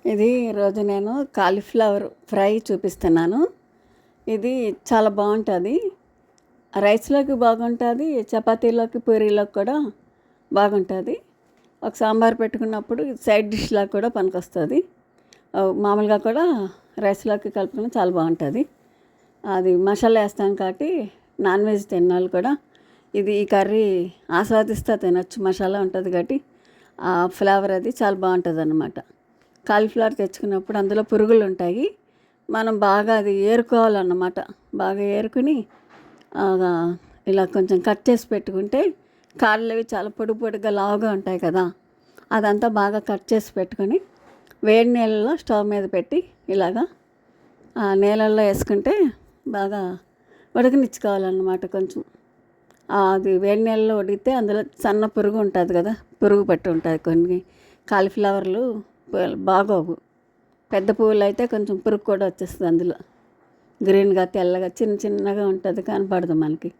ఇది ఈరోజు నేను కాలీఫ్లవర్ ఫ్రై చూపిస్తున్నాను. ఇది చాలా బాగుంటుంది. రైస్లోకి బాగుంటుంది, చపాతీలోకి పూరీలోకి కూడా బాగుంటుంది. ఒక సాంబార్ పెట్టుకున్నప్పుడు సైడ్ డిష్లా కూడా పనికొస్తుంది. మామూలుగా కూడా రైస్లోకి కలుపుకుని చాలా బాగుంటుంది. అది మసాలా వేస్తాం కాబట్టి నాన్ వెజ్ తిన్నాళ్ళు కూడా ఈ కర్రీ ఆస్వాదిస్తూ తినచ్చు. మసాలా ఉంటుంది కాబట్టి ఆ ఫ్లేవర్ అది చాలా బాగుంటుంది అన్నమాట. కాలీఫ్లవర్ తెచ్చుకున్నప్పుడు అందులో పురుగులు ఉంటాయి. మనం బాగా అది ఏరుకోవాలన్నమాట. బాగా ఏరుకుని ఇలా కొంచెం కట్ చేసి పెట్టుకుంటే కాళ్ళు అవి చాలా పొడి పొడిగా లావుగా ఉంటాయి కదా, అదంతా బాగా కట్ చేసి పెట్టుకొని వేడి నీళ్ళలో స్టవ్ మీద పెట్టి ఇలాగా నీళ్ళల్లో వేసుకుంటే బాగా ఉడకనిచ్చుకోవాలన్నమాట. కొంచెం అది వేడి నీళ్ళలో ఉడికితే అందులో సన్న పురుగు ఉంటుంది కదా, పురుగు పట్టి ఉంటుంది. కొన్ని కాలీఫ్లవర్లు బాగోవు. పెద్ద పువ్వులు అయితే కొంచెం పురుగు కూడా వచ్చేస్తుంది. అందులో గ్రీన్గా తెల్లగా చిన్న చిన్నగా ఉంటుంది, కనపడదు మనకి.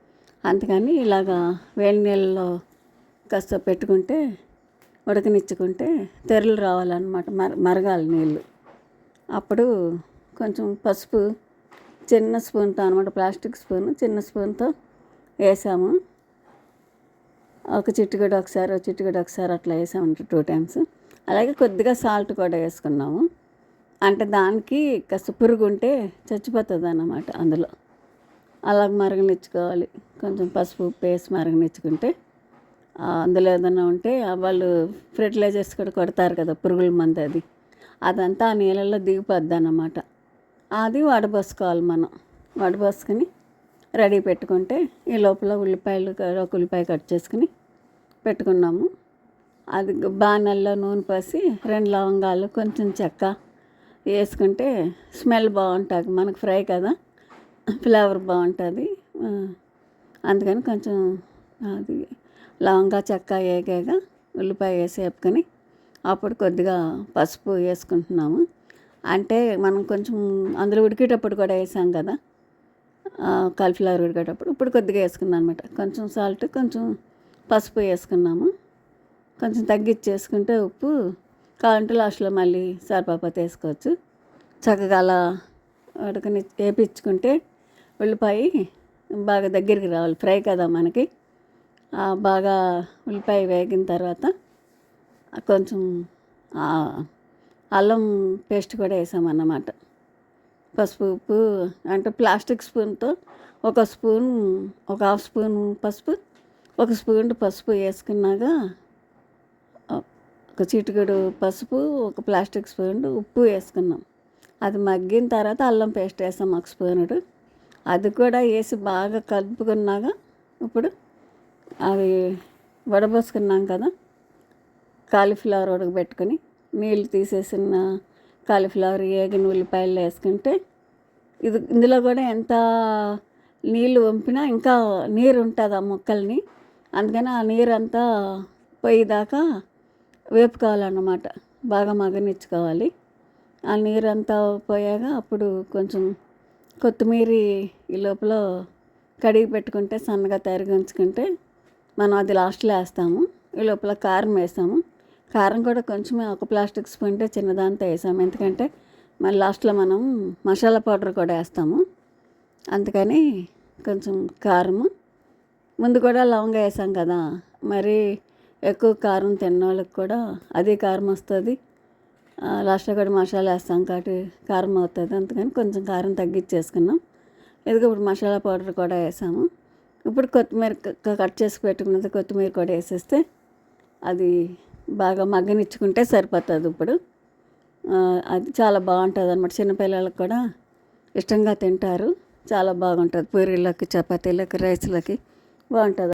అందుకని ఇలాగా వేడి నీళ్ళలో కాస్త పెట్టుకుంటే ఉడకనిచ్చుకుంటే తెరలు రావాలన్నమాట. మరగాలి నీళ్ళు. అప్పుడు కొంచెం పసుపు చిన్న స్పూన్తో అనమాట, ప్లాస్టిక్ స్పూన్ చిన్న స్పూన్తో వేసాము. ఒక చిటికెడు ఒకసారి అట్లా వేసామంటే 2 times. అలాగే కొద్దిగా సాల్ట్ కూడా వేసుకున్నాము. అంటే దానికి కాస్త పురుగు ఉంటే చచ్చిపోతుంది అన్నమాట అందులో. అలా మరగనిచ్చుకోవాలి. కొంచెం పసుపు ఉప్పు వేసి మరగనిచ్చుకుంటే అందులో ఏదైనా ఉంటే వాళ్ళు ఫెర్టిలైజర్స్ కూడా కొడతారు కదా, పురుగుల మందు అదంతా ఆ నీళ్ళల్లో దిగిపోద్ది అన్నమాట. అది వడబోసుకోవాలి మనం. వడబోసుకొని రెడీ పెట్టుకుంటే ఈ లోపల ఒక ఉల్లిపాయ కట్ చేసుకుని పెట్టుకున్నాము. అది బాణల్లో నూనె పోసి 2 లవంగాలు కొంచెం చెక్క వేసుకుంటే స్మెల్ బాగుంటుంది. మనకు ఫ్రై కదా, ఫ్లేవర్ బాగుంటుంది. అందుకని కొంచెం అది లవంగా చెక్క వేగాక ఉల్లిపాయ వేసి వేపుకొని అప్పుడు కొద్దిగా పసుపు వేసుకుంటున్నాము. అంటే మనం కొంచెం అందులో ఉడికేటప్పుడు కూడా వేసాం కదా, కాలీఫ్లవర్ ఉడికేటప్పుడు ఇప్పుడు కొద్దిగా వేసుకున్నాం అనమాట. కొంచెం సాల్ట్ కొంచెం పసుపు వేసుకున్నాము. కొంచెం తగ్గించేసుకుంటే ఉప్పు కావాలంటే లాస్ట్లో మళ్ళీ సరిపోతే వేసుకోవచ్చు. చక్కగా అలా వేపించుకుంటే ఉల్లిపాయ బాగా దగ్గరికి రావాలి. ఫ్రై కదా మనకి. బాగా ఉల్లిపాయ వేగిన తర్వాత కొంచెం అల్లం పేస్ట్ కూడా వేసామన్నమాట. పసుపు ఉప్పు అంటే ప్లాస్టిక్ స్పూన్తో ఒక హాఫ్ స్పూన్ పసుపు, 1 స్పూన్ పసుపు వేసుకున్నాక ఒక చిటికెడు పసుపు, ఒక ప్లాస్టిక్ స్పూన్ ఉప్పు వేసుకున్నాం. అది మగ్గిన తర్వాత అల్లం పేస్ట్ వేసాం 1 స్పూనుడు. అది కూడా వేసి బాగా కలుపుకున్నాక ఇప్పుడు అవి వడబోసుకున్నాం కదా, కాలీఫ్లవర్ ఉడకబెట్టుకొని నీళ్ళు తీసేసిన కాలీఫ్లవర్ వేగిన ఉల్లిపాయలు వేసుకుంటే ఇందులో కూడా ఎంత నీళ్ళు వంపినా ఇంకా నీరు ఉంటుంది ఆ ముక్కల్ని. అందుకని ఆ నీరు అంతా పోయేదాకా వేపుకోవాలన్నమాట. బాగా మగ్గనిచ్చుకోవాలి. ఆ నీరు అంతా పోయాక అప్పుడు కొంచెం కొత్తిమీర ఈ లోపల కడిగి పెట్టుకుంటే సన్నగా తరిగి ఉంచుకుంటే మనం అది లాస్ట్లో వేస్తాము. ఈ లోపల కారం వేసాము. కారం కూడా కొంచెమే, ఒక ప్లాస్టిక్ స్పూన్టే చిన్నదాంతో వేసాము. ఎందుకంటే మళ్ళీ లాస్ట్లో మనం మసాలా పౌడర్ కూడా వేస్తాము. అందుకని కొంచెం కారము, ముందు కూడా లవంగా వేసాం కదా, మరి ఎక్కువ కారం తిన్నోళ్ళకి కూడా అదే కారం వస్తుంది. లాస్ట్లో కూడా మసాలా వేస్తాం కాబట్టి కారం అవుతుంది. అందుకని కొంచెం కారం తగ్గించేసుకున్నాం. ఇదిగో ఇప్పుడు మసాలా పౌడర్ కూడా వేసాము. ఇప్పుడు కొత్తిమీర కట్ చేసి పెట్టుకున్నది కొత్తిమీర కూడా వేసేస్తే అది బాగా మగ్గనిచ్చుకుంటే సరిపోతుంది. ఇప్పుడు అది చాలా బాగుంటుంది అన్నమాట. చిన్నపిల్లలకు కూడా ఇష్టంగా తింటారు. చాలా బాగుంటుంది. పూరీలోకి, చపాతీలోకి, రైస్లోకి బాగుంటుంది.